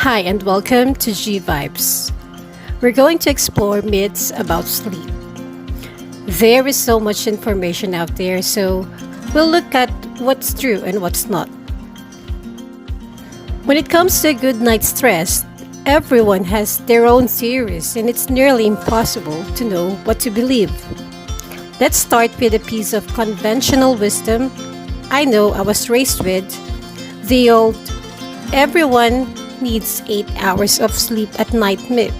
Hi, and welcome to G Vibes. We're going to explore myths about sleep. There is so much information out there, so we'll look at what's true and what's not. When it comes to a good night's rest, everyone has their own theories, and it's nearly impossible to know what to believe. Let's start with a piece of conventional wisdom I know I was raised with, the old everyone needs 8 hours of sleep at night myth.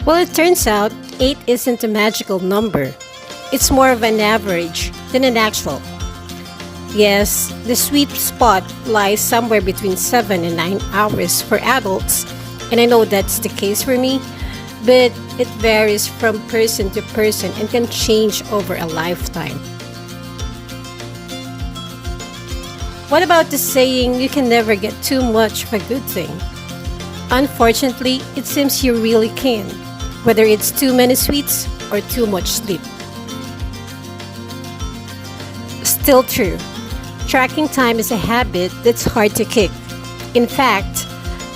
Well, it turns out 8 isn't a magical number. It's more of an average than an actual. Yes, the sweet spot lies somewhere between 7 and 9 hours for adults, and I know that's the case for me, but it varies from person to person and can change over a lifetime. What about the saying, you can never get too much of a good thing? Unfortunately, it seems you really can, whether it's too many sweets or too much sleep. Still true, tracking time is a habit that's hard to kick. In fact,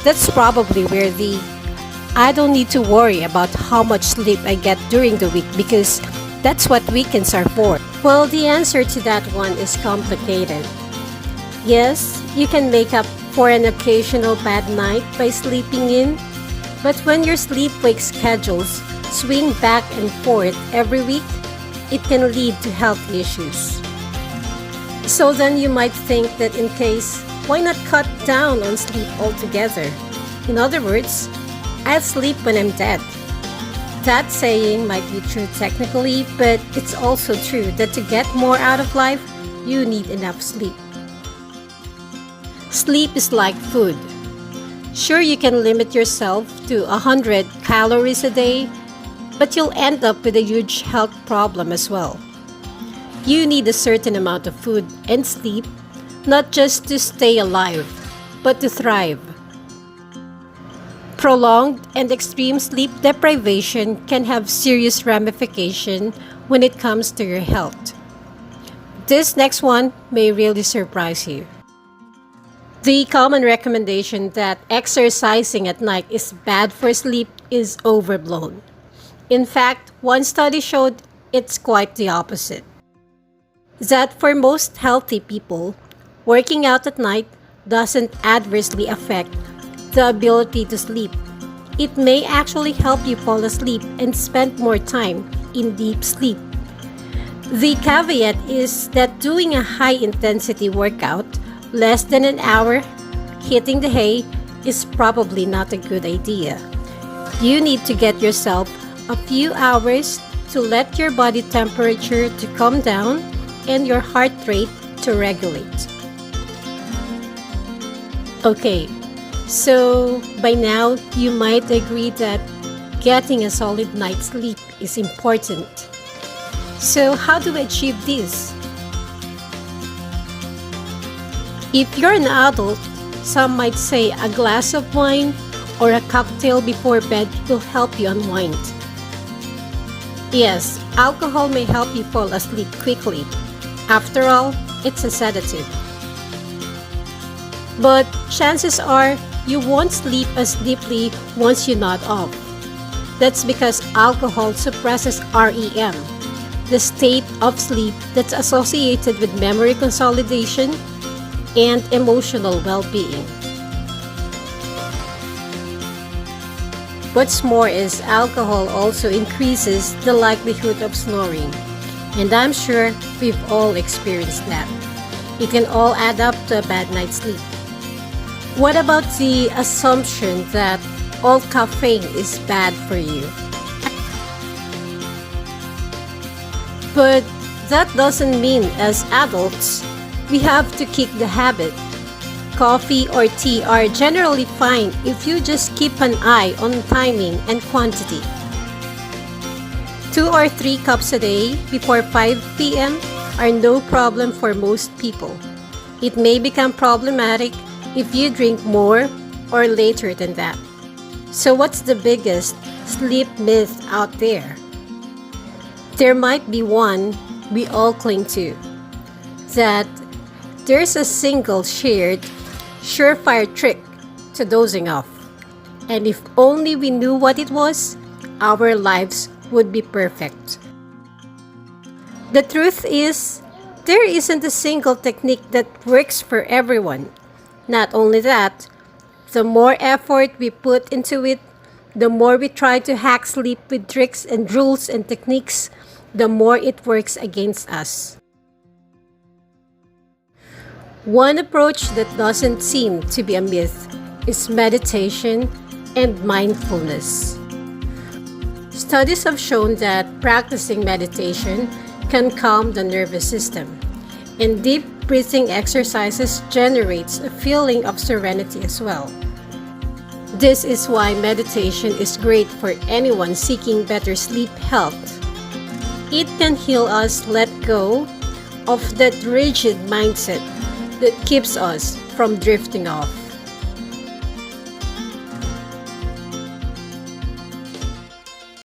that's probably where the I don't need to worry about how much sleep I get during the week because that's what weekends are for. Well, the answer to that one is complicated. Yes, you can make up for an occasional bad night by sleeping in, but when your sleep-wake schedules swing back and forth every week, it can lead to health issues. So then you might think that in case, why not cut down on sleep altogether? In other words, I'll sleep when I'm dead. That saying might be true technically, but it's also true that to get more out of life, you need enough sleep. Sleep is like food. Sure, you can limit yourself to 100 calories a day, but you'll end up with a huge health problem as well. You need a certain amount of food and sleep, not just to stay alive, but to thrive. Prolonged and extreme sleep deprivation can have serious ramifications when it comes to your health. This next one may really surprise you. The common recommendation that exercising at night is bad for sleep is overblown. In fact, one study showed it's quite the opposite. That for most healthy people, working out at night doesn't adversely affect the ability to sleep. It may actually help you fall asleep and spend more time in deep sleep. The caveat is that doing a high-intensity workout less than an hour hitting the hay is probably not a good idea. You need to get yourself a few hours to let your body temperature to come down and your heart rate to regulate. Okay, so by now you might agree that getting a solid night's sleep is important. So how do we achieve this? If you're an adult, some might say a glass of wine or a cocktail before bed will help you unwind. Yes, alcohol may help you fall asleep quickly. After all, it's a sedative. But chances are you won't sleep as deeply once you nod off. That's because alcohol suppresses REM, the state of sleep that's associated with memory consolidation and emotional well-being. What's more is alcohol also increases the likelihood of snoring, and I'm sure we've all experienced that. It can all add up to a bad night's sleep. What about the assumption that all caffeine is bad for you? But that doesn't mean as adults we have to kick the habit. Coffee or tea are generally fine if you just keep an eye on timing and quantity. 2 or 3 cups a day before 5 p.m. are no problem for most people. It may become problematic if you drink more or later than that. So what's the biggest sleep myth out there? There might be one we all cling to, that there's a single shared surefire trick to dozing off. And if only we knew what it was, our lives would be perfect. The truth is, there isn't a single technique that works for everyone. Not only that, the more effort we put into it, the more we try to hack sleep with tricks and rules and techniques, the more it works against us. One approach that doesn't seem to be a myth is meditation and mindfulness. Studies have shown that practicing meditation can calm the nervous system, and deep breathing exercises generates a feeling of serenity as well. This is why meditation is great for anyone seeking better sleep health. It can heal us let go of that rigid mindset that keeps us from drifting off.